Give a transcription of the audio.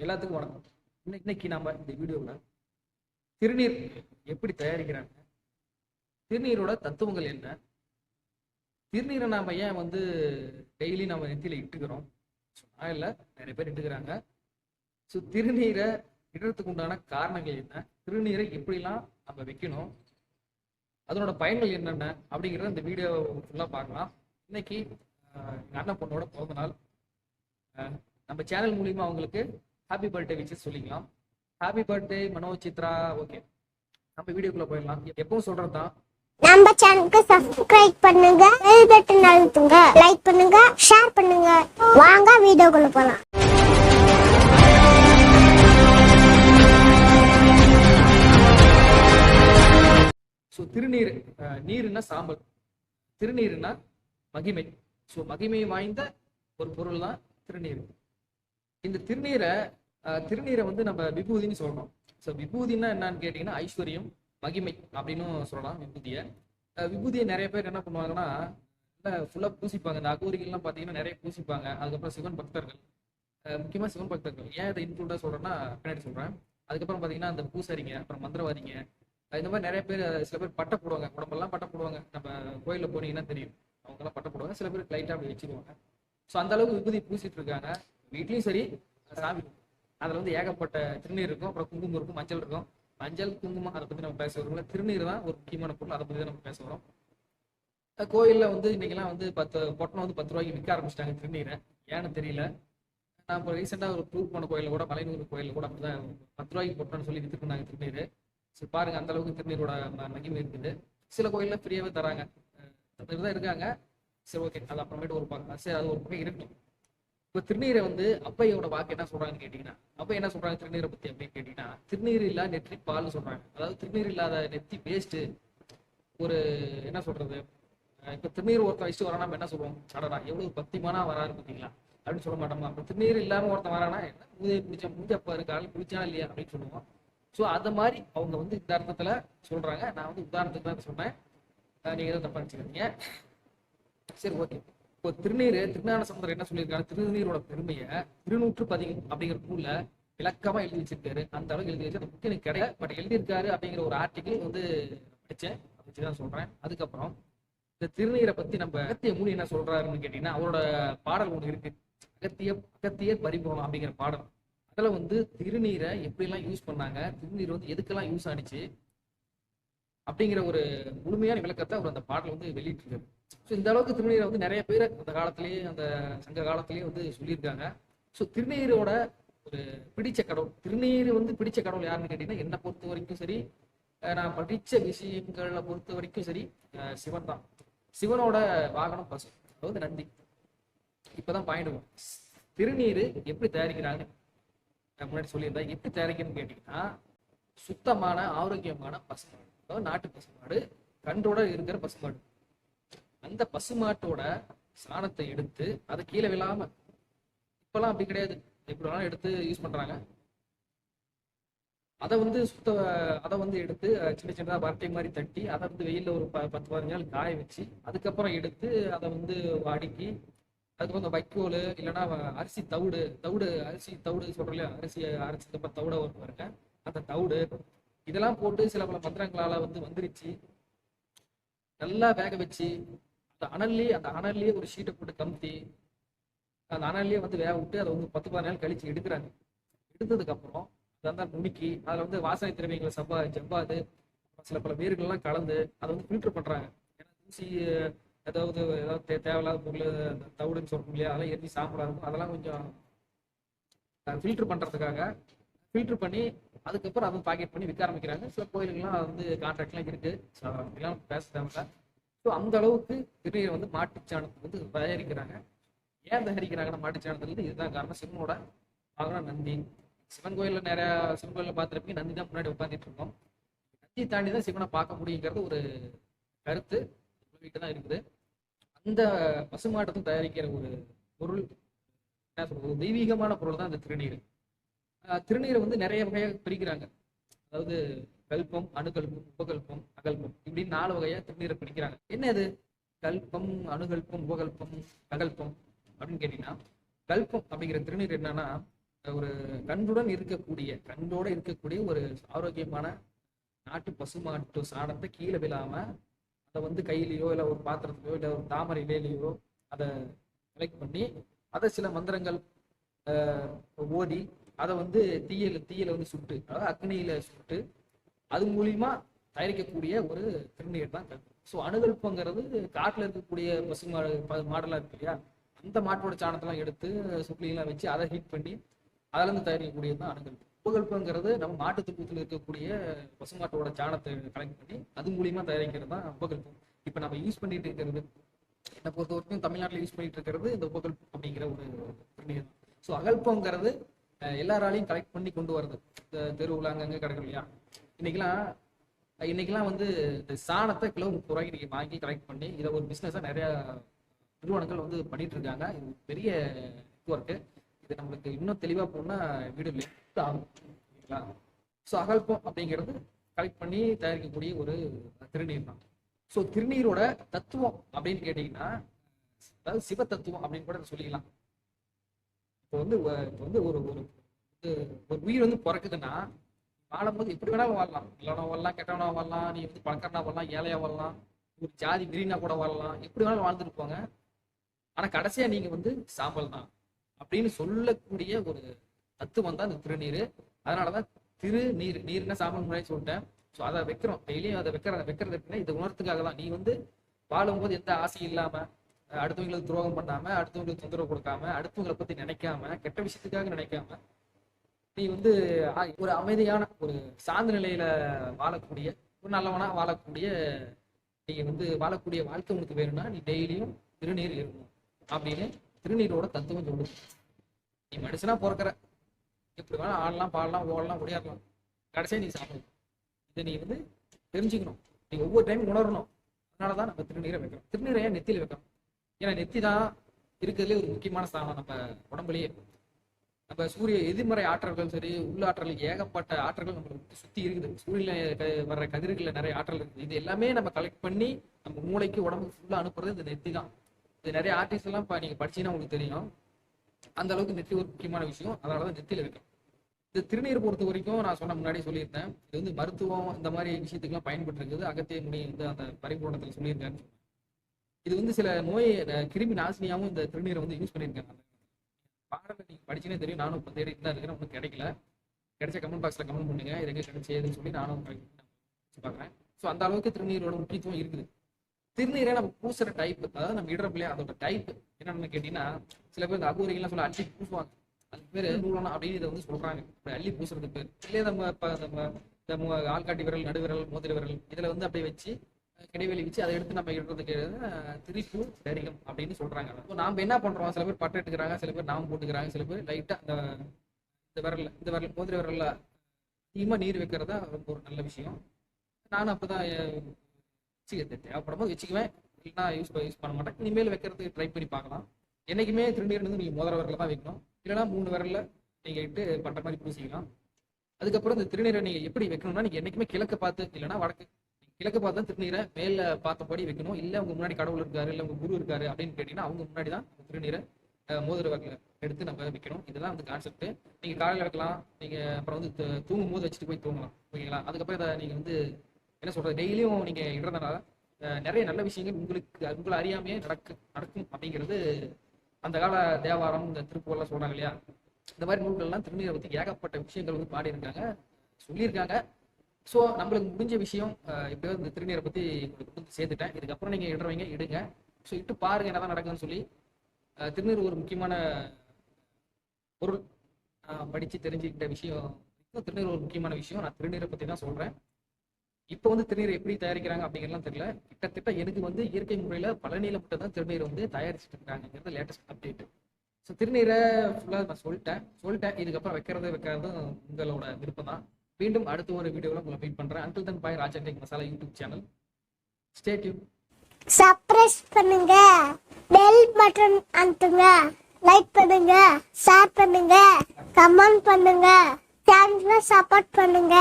எல்லாத்துக்கும் வணக்கம். இன்னைக்கு நாம இந்த வீடியோவில் திருநீர் எப்படி தயாரிக்கிறாங்க, திருநீரோட தத்துவங்கள் என்ன, திருநீரை நாம ஏன் டெய்லி நம்ம நெத்தியில இட்டுக்கிறோம், இல்லை நிறைய பேர் இட்டுக்கிறாங்க. ஸோ திருநீரை இடுறதுக்கு உண்டான காரணங்கள் என்ன, திருநீரை எப்படிலாம் நம்ம வைக்கணும், அதனோட பயன்கள் என்னென்ன அப்படிங்கிறத இந்த வீடியோ ஃபுல்லாக பார்க்கலாம். இன்னைக்கு எங்கள் அண்ணன் பொண்ணோட பிறந்த நாள். நம்ம சேனல் மூலியமா அவங்களுக்கு ஹாப்பி பர்த்டே விஷஸ் சொல்லிக்கலாம். Happy birthday Manoj, Chitra. Okay, நம்ம வீடியோக்குள்ள போயிடலாம். எப்பவும் சொல்றதுதான், நம்ம சேனலுக்கு சப்ஸ்கிரைப் பண்ணுங்க, பெல் பட்டன் அழுத்துங்க, லைக் பண்ணுங்க, ஷேர் பண்ணுங்க. வாங்க வீடியோக்குள்ள போலாம். ஸோ திருநீர், நீருன்னா சாம்பல், திருநீருன்னா மகிமை. ஸோ மகிமை வாய்ந்த ஒரு பொருள் தான் திருநீர். இந்த திருநீரை நம்ம விபூதின்னு சொல்லணும். ஸோ விபூதினா என்னன்னு கேட்டீங்கன்னா ஐஸ்வர்யம், மகிமை அப்படின்னு சொல்லலாம். விபூதியை நிறைய பேர் என்ன பண்ணுவாங்கன்னா ஃபுல்லாக பூசிப்பாங்க. இந்த அகோரிகள்லாம் பார்த்தீங்கன்னா நிறைய பூசிப்பாங்க. அதுக்கப்புறம் சிவன் பக்தர்கள், முக்கியமாக சிவன் பக்தர்கள், ஏன் இதை இன்க்ளூடாக சொல்கிறேன்னா பின்னாடி சொல்கிறேன். அதுக்கப்புறம் பார்த்தீங்கன்னா அந்த பூசாரிங்க, அப்புறம் மந்திரவாதிங்க, இந்த மாதிரி நிறைய பேர், சில பேர் பட்டை போடுவாங்க, உடம்பெல்லாம் பட்டை போடுவாங்க. நம்ம கோயிலில் போனீங்கன்னா தெரியும், அவங்கெல்லாம் பட்டை போடுவாங்க. சில பேர் லைட்டாக அப்படி வச்சுக்குவாங்க. ஸோ அந்த அளவுக்கு விபூதி பூசிட்டு இருக்காங்க. வீட்லையும் சரி, சாமி அதில் ஏகப்பட்ட திருநீர் இருக்கும், அப்புறம் குங்குமம் இருக்கும், மஞ்சள் இருக்கும். மஞ்சள் குங்குமம் அதை பற்றி நம்ம பேச வரோம். திருநீர் தான் ஒரு முக்கியமான பொருள், அதை பற்றி தான் நம்ம பேச வரோம். கோயிலில் இன்னைக்கெல்லாம் 10 பொட்டணம் 10 ரூபாய்க்கு விற்க ஆரம்பிச்சிட்டாங்க திருநீரை. ஏன்னு தெரியல. நான் இப்போ ரீசெண்டாக ஒரு டூர் போன கோயிலில் கூட, மலையனூர் கோயிலில் கூட அப்படிதான் 10 ரூபாய்க்கு பொட்டணும்னு சொல்லி வித்துட்டு இருந்தாங்க திருநீர். சரி பாருங்க, அந்த அளவுக்கு திருநீரோட மகிமை இருக்குது. சில கோயிலில் ஃப்ரீயாகவே தராங்க, தான் இருக்காங்க. சரி ஓகே, அது அப்புறமேட்டு ஒரு பக்கம். சரி, அது ஒரு பக்கம் இருக்கட்டும். இப்போ திருநீரை அப்பையோட வாக்கு என்ன சொல்றாங்கன்னு கேட்டீங்கன்னா, அப்ப என்ன சொல்றாங்க திருநீரை பத்தி அப்படின்னு கேட்டீங்கன்னா, திருநீர் இல்லாத நெற்றி பால்னு சொல்றாங்க. அதாவது திருநீர் இல்லாத நெத்தி வேஸ்ட். ஒரு என்ன சொல்றது, இப்ப திருநீர் ஒருத்தன் வச்சுட்டு வரானா நம்ம என்ன சொல்லுவோம், சடடா எவ்வளவு பக்திமானா வராரு பார்த்தீங்களா அப்படின்னு சொல்ல மாட்டோமா. அப்ப திருநீர் இல்லாம ஒருத்தன் வரானா என்ன மூதையை பிடிச்ச மூஞ்சப்பாரு, காலையில் பிடிச்சானா இல்லையா அப்படின்னு சொல்லுவோம். ஸோ அது மாதிரி அவங்க இந்த அர்த்தத்துல சொல்றாங்க. நான் உதாரணத்துக்கு தான் சொன்னேன், நீங்க எதுவும் தப்பா நினைச்சுக்கிறீங்க. சரி ஓகே. இப்போ திருஞான சம்பந்தர் என்ன சொல்லியிருக்காரு, திருநீரோட பெருமையை 210 அப்படிங்கிற நூல்ல விளக்கமா எழுதி வச்சிருக்காரு. அந்த அளவுக்கு எழுதி வச்சு அந்த புக் எனக்கு கிடையாது, பட் எழுதியிருக்காரு அப்படிங்கிற ஒரு ஆர்டிகிள் படிச்சேன், அதை வச்சுதான் சொல்றேன். அதுக்கப்புறம் இந்த திருநீரை பத்தி நம்ம அகத்திய முனி என்ன சொல்றாருன்னு கேட்டீங்கன்னா, அவரோட பாடல் ஒண்ணு இருக்கு, அகத்திய பரிபூரணம் அப்படிங்கிற பாடல். அதுல திருநீரை எப்படி எல்லாம் யூஸ் பண்ணாங்க, திருநீர் எதுக்கெல்லாம் யூஸ் ஆனிச்சு அப்படிங்கிற ஒரு முழுமையான விளக்கத்தை அவர் அந்த பாடல் வெளியிட்டிருக்காரு. ஸோ இந்த அளவுக்கு திருநீரை நிறைய பேர் அந்த காலத்திலேயே, அந்த சங்க காலத்திலேயே சொல்லியிருக்காங்க. ஸோ திருநீரோட ஒரு பிடிச்ச கடவுள், திருநீர் பிடிச்ச கடவுள் யாருன்னு கேட்டீங்கன்னா, என்னை பொறுத்த வரைக்கும் சரி, நான் படிச்ச விஷயங்களை பொறுத்த வரைக்கும் சரி, சிவன் தான். சிவனோட வாகனம் பசு, அதாவது நந்தி. இப்பதான் பாயிண்ட். திருநீர் எப்படி தயாரிக்கிறாங்க முன்னாடி சொல்லியிருந்தேன். எப்படி தயாரிக்கணும்னு கேட்டீங்கன்னா, சுத்தமான ஆரோக்கியமான பசுமாடு, அதாவது நாட்டு பசுமாடு, கன்றோட இருக்கிற பசுமாடு. அந்த பசுமாட்டோட சாணத்தை எடுத்து அதை கீழே விழாம, இப்பெல்லாம் அப்படி கிடையாது, எப்படி வேணாலும் எடுத்து யூஸ் பண்றாங்க. அதை அதை எடுத்து சின்ன சின்னதா வரட்டை மாதிரி தட்டி, அதை வெயில்ல ஒரு 10-15 நாள் காய வச்சு, அதுக்கப்புறம் எடுத்து அதை அடுக்கி, அதுக்கப்புறம் இந்த வைக்கோல் இல்லைன்னா அரிசி தவிடு அரிசி தவிடு சொல்றோம் இல்லையா, அரிசியை அரைச்சதுக்கப்புறம் தவிட வரும் பாருங்க, அந்த தவிடு இதெல்லாம் போட்டு சில பல மந்திரங்களால வந்துருச்சு, நல்லா வேக வச்சு, அந்த அனல்லையே ஒரு ஷீட்டை போட்டு கமுத்தி, அந்த அனல்லையே வேக விட்டு அதை 10-15 நாள் கழிச்சு எடுக்கிறாங்க. எடுத்ததுக்கு அப்புறம் அதை நுணுக்கி அதுல வாசனை திரவியங்களை ஜவ்வாது சில பல வேர்கள்லாம் கலந்து அதை ஃபில்டர் பண்றாங்க. ஏன்னா தூசி ஏதாவது தேவையில்லாத பொருள், தவிடுன்னு சொல்றோம் இல்லையா, அதெல்லாம் எரிஞ்சு சாப்பிடாது, அதெல்லாம் கொஞ்சம் ஃபில்டர் பண்றதுக்காக ஃபில்டர் பண்ணி அதுக்கப்புறம் அதை பாக்கெட் பண்ணி விற்க ஆரம்பிக்கிறாங்க. சில கோயிலுக்கெல்லாம் கான்ட்ராக்ட்லாம் இருக்கு, அப்படிலாம் பேச தேவையில்ல. ஸோ அந்த அளவுக்கு திருநீரை மாட்டுச்சாணத்தை தயாரிக்கிறாங்க. ஏன் தயாரிக்கிறாங்கன்னா, மாட்டுச்சாணத்துல இதுதான் காரணம். சிவனோட வாகனம் நந்தி. சிவன் கோயில்ல நிறைய சிவன் கோயில பார்த்துருப்பீங்க, நந்தி தான் முன்னாடி உட்காந்துட்டு இருக்கோம். நந்தி தாண்டி தான் சிவனை பார்க்க முடியுங்கிறது ஒரு கருத்து வீட்டு தான் இருக்குது. அந்த பசுமாட்டத்தை தயாரிக்கிற ஒரு பொருள் என்ன சொல்றது, தெய்வீகமான பொருள் தான் இந்த திருநீர். திருநீரை நிறைய வகையாக பிரிக்கிறாங்க. அதாவது கல்பம், அணுகல்பம், உபகல்பம், அகல்பம், இப்படின்னு 4 வகையா திருநீரை பிரிக்கிறாங்க. என்ன அது கல்பம், அணுகல்பம், உபகல்பம், அகல்பம் அப்படின்னு கேட்டீங்கன்னா, கல்பம் அப்படிங்கிற திருநீர் என்னன்னா, ஒரு கண்டோட இருக்கக்கூடிய ஒரு ஆரோக்கியமான நாட்டு பசுமாட்டு சாணத்தை கீழே விழாம அதை வந்து கையிலையோ இல்லை ஒரு பாத்திரத்திலையோ இல்லை ஒரு தாமரை இலையிலையோ அதை கலெக்ட் பண்ணி அதை சில மந்திரங்கள் ஓதி அதை வந்து தீயில வந்து சுட்டு, அதாவது அக்னியில சுட்டு அது மூலியமா தயாரிக்கக்கூடிய ஒரு திருநீர் தான் கல்பம். ஸோ அணுகல்பங்கிறது காட்டுல இருக்கக்கூடிய மாடெல்லாம் இருக்கு இல்லையா, அந்த மாட்டோட சாணத்தெல்லாம் எடுத்து சுக்லியெல்லாம் வச்சு அதை ஹீட் பண்ணி அதுல இருந்து தயாரிக்கக்கூடியது தான் அணுகல்பம். உபகல்பங்கிறது நம்ம மாட்டு துப்புத்தில் இருக்கக்கூடிய பசுமாட்டோட சாணத்தை கலெக்ட் பண்ணி அது மூலியமா தயாரிக்கிறது தான் உபகல்பம். இப்போ நம்ம யூஸ் பண்ணிட்டு இருக்கிறது, என்னை பொறுத்த வரைக்கும் தமிழ்நாட்டில் யூஸ் பண்ணிட்டு இருக்கிறது இந்த உபகல்பம் அப்படிங்கிற ஒரு திருநீர். ஸோ அகல்பங்கிறது எல்லாராலையும் கலெக்ட் பண்ணி கொண்டு வருது. இந்த தெருவில் அங்கங்கே கிடக்கும் இல்லையா, இன்னைக்கெல்லாம் வந்து இந்த சாணத்தை கிலோ 30 ரூபாய்க்கு நீங்க வாங்கி கலெக்ட் பண்ணி இதை ஒரு பிஸ்னஸாக நிறைய நிறுவனங்கள் வந்து பண்ணிட்டு இருக்காங்க. இது பெரிய நெட்வொர்க்கு. இது நம்மளுக்கு இன்னும் தெளிவாக போனா வீடியோ லெஃப்ட் ஆகும் சரிங்களா. ஸோ அகல்பம் அப்படிங்கிறது கலெக்ட் பண்ணி தயாரிக்கக்கூடிய ஒரு திருநீர் தான். ஸோ திருநீரோட தத்துவம் அப்படின்னு கேட்டிங்கன்னா, அதாவது சிவ தத்துவம் அப்படின்னு கூட சொல்லிக்கலாம். இப்போ வந்து ஒரு உயிர் வந்து பிறக்குதுன்னா வாழும்போது எப்படி வேணாலும் வாழலாம், நல்லவனா வாழலாம், கெட்டவனா வாழலாம், நீ வந்து பணக்காரனா வாழலாம், ஏழையா வாழலாம், ஒரு ஜாதி கிரீனா கூட வாழலாம், எப்படி வேணாலும் வாழ்ந்துருப்பாங்க. ஆனா கடைசியா நீங்க வந்து சாம்பல் தான் அப்படின்னு சொல்லக்கூடிய ஒரு தத்துவம் தான் இந்த திருநீர். அதனாலதான் நீர்னா சாம்பல் முன்னாடி சொல்லிட்டேன். ஸோ அதை வைக்கிறோம், டெய்லியும் அதை வைக்கிறது எப்படின்னா இது உணர்த்துக்காக தான். நீ வந்து வாழும்போது எந்த ஆசையும் இல்லாம, அடுத்தவங்களுக்கு துரோகம் பண்ணாம, அடுத்தவங்களுக்கு தொந்தரவு கொடுக்காம, அடுத்தவங்களை பத்தி நினைக்காம, கெட்ட விஷயத்துக்காக நினைக்காம, நீ வந்து ஒரு அமைதியான ஒரு சார்ந்த நிலையில வாழக்கூடிய ஒரு நல்லவனா வாழக்கூடிய நீங்க வந்து வாழக்கூடிய வாழ்க்கை உனக்கு வேணும்னா நீ டெய்லியும் திருநீர் இருக்கணும் அப்படின்னு திருநீரோட தத்துவம் சொல்லுது. நீ மனுஷனா பிறக்கிற, எப்படி வேணா ஆடலாம், பாடலாம், ஓடலாம், ஓடியாடலாம், கடைசியா நீ சாப்பிடணும். இதை நீ வந்து தெரிஞ்சுக்கணும், நீ ஒவ்வொரு டைம் உணரணும். அதனாலதான் நம்ம திருநீரை வைக்கிறோம். திருநீரை ஏன் நெத்தியில வைக்கிறோம்? ஏன்னா நெத்தி தான் இருக்கிறதுலே ஒரு முக்கியமான ஸ்தானம் நம்ம உடம்புலயே. நம்ம சூரிய எதிர்மறை ஆற்றல்கள் சரி, உள்ளாற்றல், ஏகப்பட்ட ஆற்றல்கள் நம்மளுக்கு சுத்தி இருக்குது. சூரியன்ல வர்ற கதிர்கள்ல நிறைய ஆற்றல் இருக்குது. இது எல்லாமே நம்ம கலெக்ட் பண்ணி நம்ம மூளைக்கு உடம்புக்கு ஃபுல்லா அனுப்புறது இந்த நெத்தி தான். இது நிறைய ஆர்டிஸ்ட் எல்லாம் நீங்க படிச்சீங்கன்னா உங்களுக்கு தெரியும். அந்த அளவுக்கு நெத்தி ஒரு முக்கியமான விஷயம். அதனாலதான் நெத்தியில வைக்கும். இந்த திருநீர் பொறுத்த வரைக்கும் நான் சொன்ன முன்னாடி சொல்லியிருந்தேன், இது வந்து மருத்துவம் இந்த மாதிரி விஷயத்துக்குலாம் பயன்பட்டு இருக்குது. அகத்திய முனி வந்து அந்த பரிபூரணத்தில் சொல்லியிருக்காரு. இது வந்து சில நோய் கிருமி நாசினியாவும் இந்த திருநீரை வந்து யூஸ் பண்ணியிருக்காங்க. பாடல நீங்க படிச்சுனே தெரியும். நானும் இப்போ தேடிட்டு தான் இருக்கிறேன், ஒன்றும் கிடைக்கல. கிடைச்ச கமெண்ட் பாக்ஸ்ல கமெண்ட் பண்ணுங்க, இது எங்க கிடைச்சதுன்னு சொல்லி நானும் பாக்குறேன். ஸோ அந்த அளவுக்கு திருநீரோட முக்கியத்துவம் இருக்குது. திருநீரை நம்ம பூசுற டைப், அதாவது நம்ம இடற பிள்ளையா அதோட டைப் என்னன்னு கேட்டீங்கன்னா, சில பேர் இந்த அகூரிகள்லாம் சொல்ல அள்ளி பூசுவாங்க. அதுக்கு பேர் நூலனா அப்படின்னு இதை வந்து சொல்றாங்க. அள்ளி பூசுறது பேர் இல்லையே. நம்ம ஆள்காட்டி விரல், நடுவிரல், மோதிர விரல் இதுல வந்து அப்படியே வச்சு இடைவெளி வச்சு அதை எடுத்து நம்ம இடுறதுக்கு திரிப்பு தரிகம் அப்படின்னு சொல்றாங்க. நாம என்ன பண்றோம், சில பேர் பட்டை எடுத்துக்கிறாங்க, சில பேர் நாம போட்டுக்கிறாங்க, சில பேர் லைட்டா இந்த விரல் மோதிர விரல்ல அதிகமா நீர் வைக்கிறதா ரொம்ப ஒரு நல்ல விஷயம். நானும் அப்பதான் தேவைப்படும் போது வச்சுக்குவேன், இல்லைன்னா யூஸ் பண்ண மாட்டேன். இனிமேல் வைக்கிறதுக்கு ட்ரை பண்ணி பார்க்கலாம். என்னைக்குமே திருநீர் வந்து நீங்க மோதிர விரல்ல தான் வைக்கணும், இல்லைன்னா 3 விரல்ல நீங்க இட்டு பண்ற மாதிரி பூசிக்கலாம். அதுக்கப்புறம் இந்த திருநீரை நீங்க எப்படி வைக்கணும்னா, நீங்க என்னைக்குமே கிழக்கு பார்த்து இல்லைன்னா வடக்கு, கிழக்கு பார்த்து தான் திருநீரை மேல பார்த்தபடி வைக்கணும். இல்ல உங்க முன்னாடி கடவுள் இருக்காரு, இல்ல உங்க குரு இருக்காரு அப்படின்னு கேட்டீங்கன்னா அவங்க முன்னாடி தான் திருநீரை மோதிர விரல்ல எடுத்து நம்ம வைக்கணும். இதுதான் அந்த கான்செப்ட். நீங்க காலையில வைக்கலாம், நீங்க அப்புறம் வந்து தூங்கும் போது வச்சுட்டு போய் தூங்கலாம், ஓகேங்களா. அதுக்கப்புறம் இதை நீங்க வந்து என்ன சொல்றது, டெய்லியும் நீங்க இடுறதுனால நிறைய நல்ல விஷயங்கள் உங்களை அறியாமையே நடக்கும் அப்படிங்கிறது அந்த கால தேவாரம், இந்த திருப்பூர்லாம் சொல்றாங்க இல்லையா, இந்த மாதிரி நூல்கள்லாம் திருநீரை பத்தி ஏகப்பட்ட விஷயங்கள் வந்து பாடி இருக்காங்க, சொல்லியிருக்காங்க. ஸோ நம்மளுக்கு முடிஞ்ச விஷயம் எப்படியாவது இந்த திருநீரை பத்தி உங்களுக்கு வந்து சேர்த்துட்டேன். இதுக்கப்புறம் நீங்க இடுறவங்க இடுங்க. ஸோ இட்டு பாருங்க என்னதான் நடக்குதுன்னு சொல்லி. திருநீர் ஒரு முக்கியமான பொருள். படிச்சு தெரிஞ்சுக்கிட்ட விஷயம். திருநீர் ஒரு முக்கியமான விஷயம். நான் திருநீரை பத்தி தான் சொல்றேன். இப்போ வந்து திருநீரை எப்படி தயாரிக்கிறாங்க அப்படிங்கிறதுலாம் தெரியல. கிட்டத்தட்ட எனக்கு வந்து இயற்கை முறையில பழனியில மட்டும் தான் திருநீர் வந்து தயாரிச்சுட்டு இருக்காங்கிறது லேட்டஸ்ட் அப்டேட். ஸோ திருநீரை ஃபுல்லாக நான் சொல்லிட்டேன். இதுக்கப்புறம் வைக்கிறதும் உங்களோட விருப்பம் தான். மீண்டும் அடுத்த ஒரு வீடியோவில் உங்களை மீட் பண்றேன். Until then bye. Raja tech masala YouTube channel. Stay tune. Subscribe பண்ணுங்க, பெல் பட்டன் அழுத்துங்க, லைக் பண்ணுங்க, ஷேர் பண்ணுங்க, கமெண்ட் பண்ணுங்க, சேனலை சப்போர்ட் பண்ணுங்க.